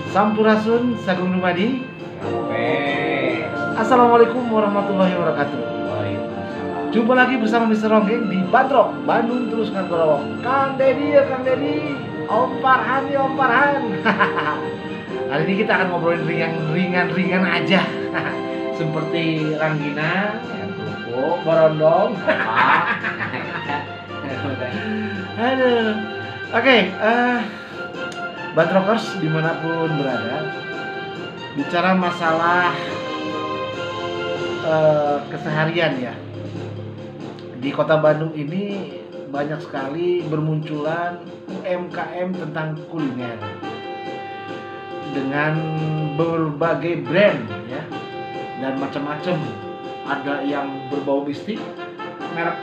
Sampurasun, Sagung Dumadi. Assalamualaikum warahmatullahi wabarakatuh. Waalaikumsalam. Jumpa lagi bersama Mr. Ronggeng di Bandrok, Bandung teruskan Korowong. Kang Dedi ya Kang Dedi, Om Farhan ya Om Farhan. Hari ini kita akan ngobrolin ringan-ringan aja. Seperti Ranggina, Kerupuk, Borondong. Aduh. Oke, Bandrokers dimanapun berada, bicara masalah keseharian ya. Di kota Bandung ini banyak sekali bermunculan UMKM tentang kuliner dengan berbagai brand ya, dan macam-macam. Ada yang berbau mistik, merek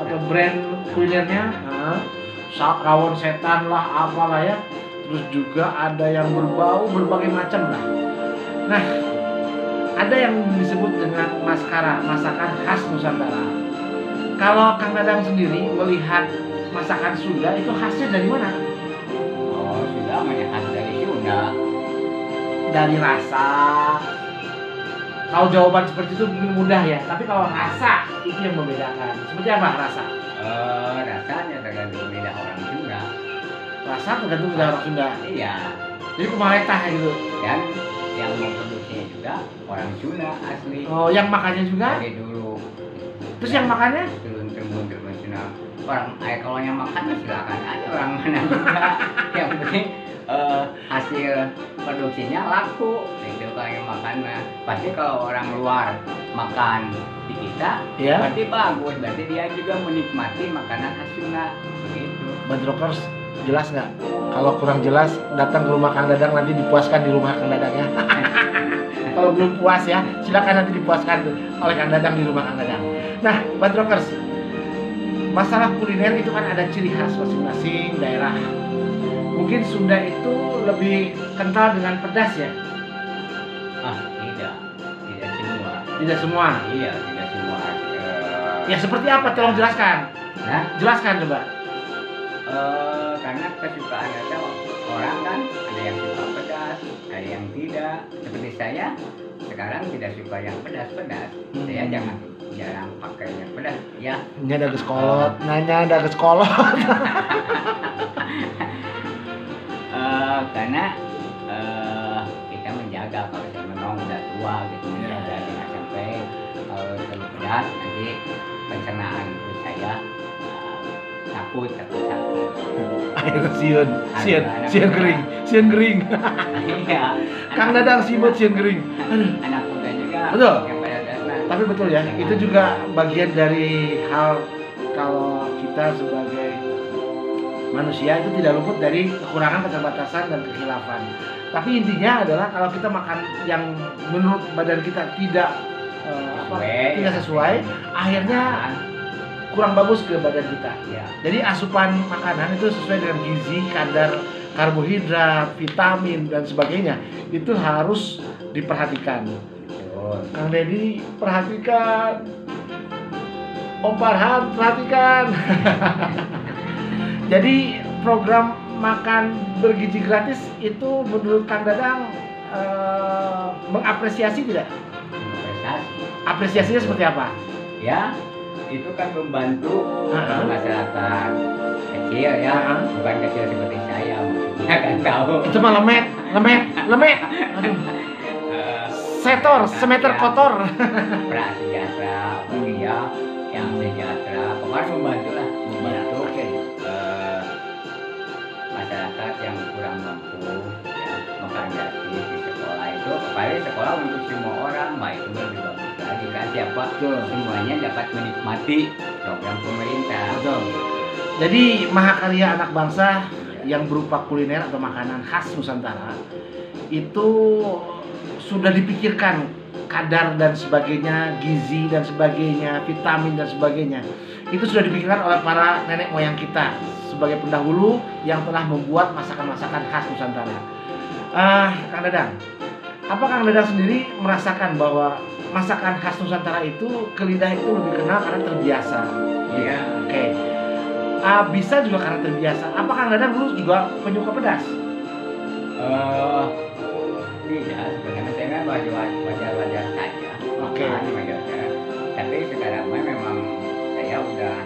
atau brand kulinernya, rawon setan lah, apalah ya. Terus juga ada yang berbau berbagai macam lah. Nah, ada yang disebut dengan masakan khas Nusantara. Kalau Kang Dadang sendiri melihat masakan Sunda itu khasnya dari mana? Oh, sudah banyak khas dari Sunda. Dari rasa. Kalau jawaban seperti itu mudah ya, tapi kalau rasa itu yang membedakan. Seperti apa rasa? Rasanya tergantung lidah orang Sunda. Rasa tergantung lidah orang Sunda. Iya. Jadi kumaletah gitu. Dan yang memproduksinya juga orang Sunda asli. Oh, yang makannya juga? Dari dulu. Terus yang makannya? Turun Sunda. Orang, kalau yang makan silakan aja orang mana juga. Yang penting hasil produksinya laku. Itu kalau yang makan mah. Pasti kalau orang luar makan di kita, Ya. berarti bagus. Berarti dia juga menikmati makanan khas Sunda. Begitu. Bandrokers, jelas nggak? Kalau kurang jelas, datang ke rumah Kang Dadang, nanti dipuaskan di rumah Kang Dadang ya. Kalau belum puas ya, silakan nanti dipuaskan oleh Kang Dadang di rumah Kang Dadang. Nah, Bandrokers, masalah kuliner itu kan ada ciri khas masing-masing daerah. Mungkin Sunda itu lebih kental dengan pedas ya? Tidak semua. Tidak semua. Iya, tidak semua. Ya seperti apa? Tolong jelaskan. Nah, Jelaskan coba. karena kesukaan ada orang kan, ada yang suka pedas, ada yang tidak. Seperti saya sekarang tidak suka yang pedas-pedas. Saya jarang pakai yang pedas. Ya, Ini ada geskolot, nanya ada geskolot. karena kita menjaga kalau saya memang udah tua gitu, menjaga jangan sampai kalau terlalu pedas nanti pencernaan saya takut sakit. Akhirnya sian kering. Iya. Kang Dadang sibut sian kering. Aduh. Anak muda juga. Betul. Yang pada dasar. Tapi betul ya, itu juga bagian dari hal kalau kita sebagai manusia itu tidak luput dari kekurangan, keterbatasan dan kekhilafan. Tapi intinya adalah kalau kita makan yang menurut badan kita tidak sesuai, akhirnya kurang bagus ke badan kita. Ya. Jadi asupan makanan itu sesuai dengan gizi, kadar karbohidrat, vitamin dan sebagainya. Itu harus diperhatikan. Betul. Kang Dedi perhatikan, Om Farhan perhatikan. Jadi program makan bergizi gratis itu menurut Kang Dadang mengapresiasi tidak? Investasi. Apresiasinya seperti apa? Ya, itu kan membantu masyarakat kecil ya, bukan kecil seperti saya, maksudnya kan tahu. Itu mah lemet. Aduh. Semeter kotor. Prasejahtera, bagi ya yang sejahtera, pokoknya membantu masyarakat yang kurang mampu ya, makan gratis di sekolah itu, apalagi sekolah untuk semua orang, itu lebih bagus lagi kan, siapa Betul. semuanya dapat menikmati program pemerintah. Betul. Jadi mahakarya anak bangsa yang berupa kuliner atau makanan khas Nusantara itu sudah dipikirkan kadar dan sebagainya, gizi dan sebagainya, vitamin dan sebagainya. Itu sudah dipikirkan oleh para nenek moyang kita sebagai pendahulu yang telah membuat masakan-masakan khas Nusantara. Kang Dadang, apa Kang Dadang sendiri merasakan bahwa masakan khas Nusantara itu ke lidah itu lebih kenal karena terbiasa? Iya. Bisa juga karena terbiasa. Apa Kang Dadang dulu juga penyuka pedas? Eh, tidak, sebenarnya saya kan wajar-wajar saja. Oke. Makan wajar saja. Tapi sekarang memang saya udah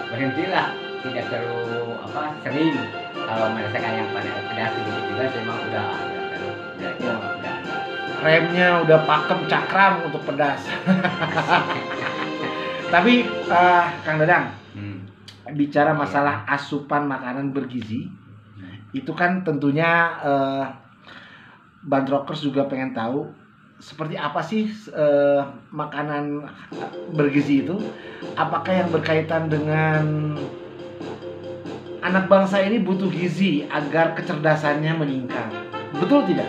berhentilah, tidak terlalu sering kalau merasakan yang pedas sedikit juga saya memang udah udah. Remnya udah pakem cakram untuk pedas. Tapi Kang Dadang, bicara masalah asupan makanan bergizi, itu kan tentunya Bandrokers juga pengen tahu seperti apa sih makanan bergizi itu? Apakah yang berkaitan dengan anak bangsa ini butuh gizi agar kecerdasannya meningkat? Betul tidak?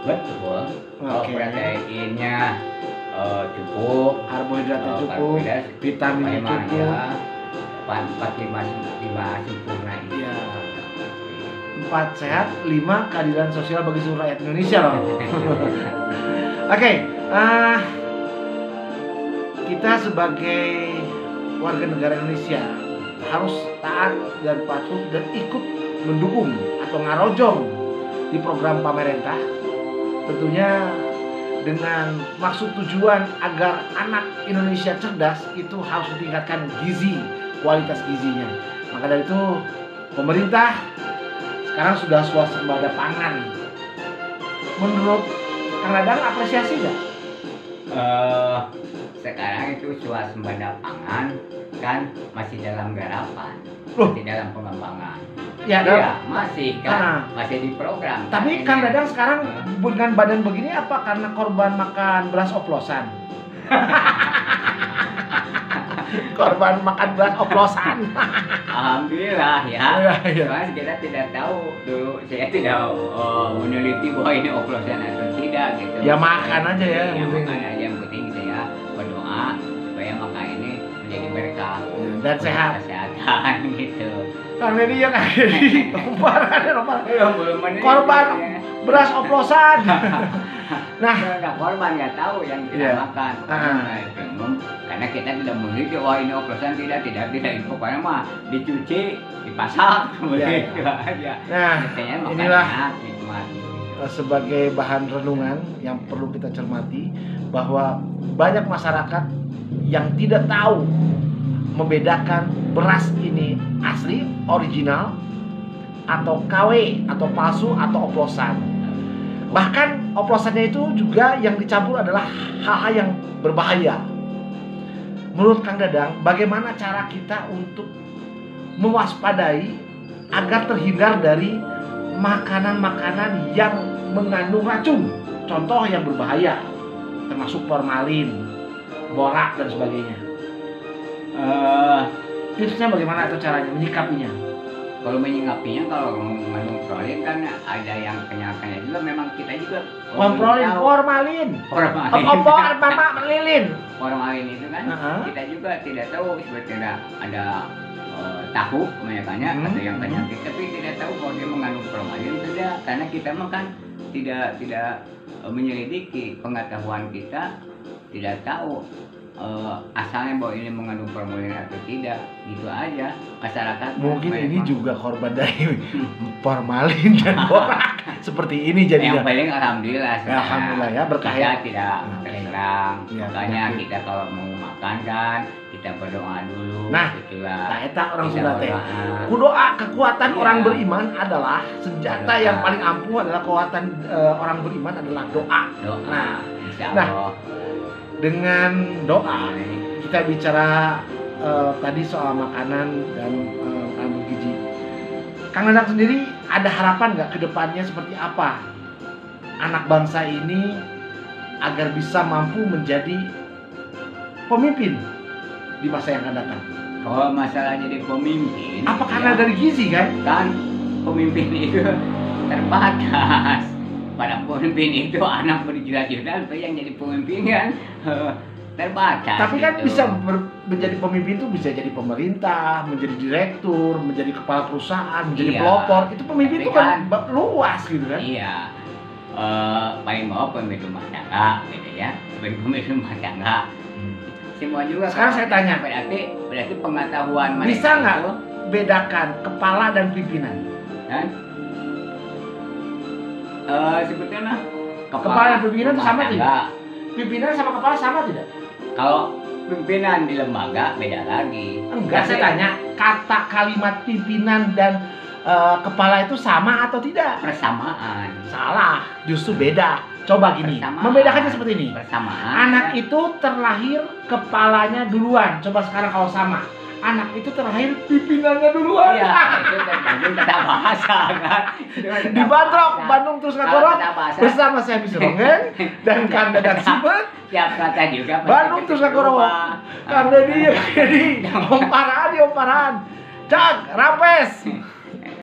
Betul. Kalau proteinnya cukup, Karbohidratnya cukup, vitaminnya cukup. 4, 5 sempurna itu. Iya. 4 sehat, 5 keadilan sosial bagi seluruh rakyat Indonesia loh. Oke, kita sebagai warga negara Indonesia harus taat dan patuh dan ikut mendukung atau ngarojong di program pemerintah, tentunya dengan maksud tujuan agar anak Indonesia cerdas itu harus ditingkatkan gizi, kualitas gizinya. Maka dari itu pemerintah sekarang sudah swasembada pangan. Menurut Kang Dadang apresiasi nggak? Sekarang itu swasembada pangan kan masih dalam garapan, masih dalam pengembangan. Ya, masih kan, masih di program. Tapi Kang Dadang sekarang dengan badan begini apa karena korban makan beras oplosan? Korban makan beras oplosan. Alhamdulillah ya. Iya. Soalnya kita tidak tahu dulu, saya tidak meneliti bahwa ini oplosan atau tidak gitu. Ya makan aja ya. Ya makan aja, yang penting saya berdoa supaya makan ini menjadi berkah dan sehat. Kesehatan gitu. Kang Deddy yang akhirnya korban beras oplosan. Nah, nggak korban, nggak tahu yang kita makan. Karena kita tidak meneliti, wah ini oplosan tidak info, karena mah dicuci, dipasak, begitu aja. Nah, inilah sebagai bahan renungan yang perlu kita cermati bahwa banyak masyarakat yang tidak tahu membedakan beras ini asli, original, atau KW, atau palsu, atau oplosan. Bahkan oplosannya itu juga yang dicampur adalah hal-hal yang berbahaya. Menurut Kang Dadang, bagaimana cara kita untuk mewaspadai agar terhindar dari makanan-makanan yang mengandung racun, contoh yang berbahaya, termasuk formalin, borak, dan sebagainya. Tipsnya bagaimana atau caranya menyikapinya? Kalau menyikapinya, kalau mengandung formalin kan ada yang kenyal-kenyal juga, memang kita juga formalin itu kan kita juga tidak tahu, sebetulnya ada tahu kebanyakannya atau yang penyakit, tapi tidak tahu kalau dia mengandung formalin saja, karena kita makan tidak menyelidiki, pengetahuan kita tidak tahu asalnya bahwa ini mengandung formalin atau tidak, gitu aja masyarakat. Mungkin ini juga korban dari formalin dan borak seperti ini jadinya. Yang paling alhamdulillah ya berkah ya, tidak terhilang. Makanya kita kalau mau makan kan kita berdoa dulu. Nah, itulah. Eta orang Sunda teh. Kudoa, kekuatan orang beriman adalah senjata yang paling ampuh, adalah kekuatan orang beriman adalah doa. Nah, insyaallah. Dengan doa kita bicara tadi soal makanan dan makanan bergizi. Kang Dadang sendiri ada harapan nggak ke depannya seperti apa anak bangsa ini agar bisa mampu menjadi pemimpin di masa yang akan datang? Kalau masalah jadi pemimpin, apa karena dari gizi kan? Kan pemimpin itu terbatas. Pada pemimpin itu anak berjuta-juta, yang jadi pemimpin kan terbatas. Tapi kan gitu. Bisa menjadi pemimpin itu bisa jadi pemerintah, menjadi direktur, menjadi kepala perusahaan, menjadi pelopor. Itu pemimpin itu kan luas gitu kan? Iya. Paling bawah pemimpin rumah tangga, gitu ya. Sebagai pemimpin rumah tangga. Semua juga. Sekarang saya tanya, berarti pengetahuan bisa nggak bedakan kepala dan pimpinan? sebetulnya Kepala dan pimpinan itu rumah sama tangga. tidak? Pimpinan sama kepala sama tidak? Kalau pimpinan di lembaga beda lagi. Enggak, saya tanya kata kalimat pimpinan dan kepala itu sama atau tidak? Persamaan. Salah, justru beda. Coba gini, Persamaan. membedakannya seperti ini. Persamaan. Anak itu terlahir kepalanya duluan. Coba sekarang kalau sama. Anak itu terlahir pimpinannya duluan. Iya, itu tergantung kata bahasa kan. Di Bandrok, Bandung terus Ngagorok bersama saya Bisrongen dan Kanda dan Sibet. Tiap kata juga. Bandung terus Ngagorok. Kang Deddy, Om Parahan, Om Parahan. Cak, Rampes.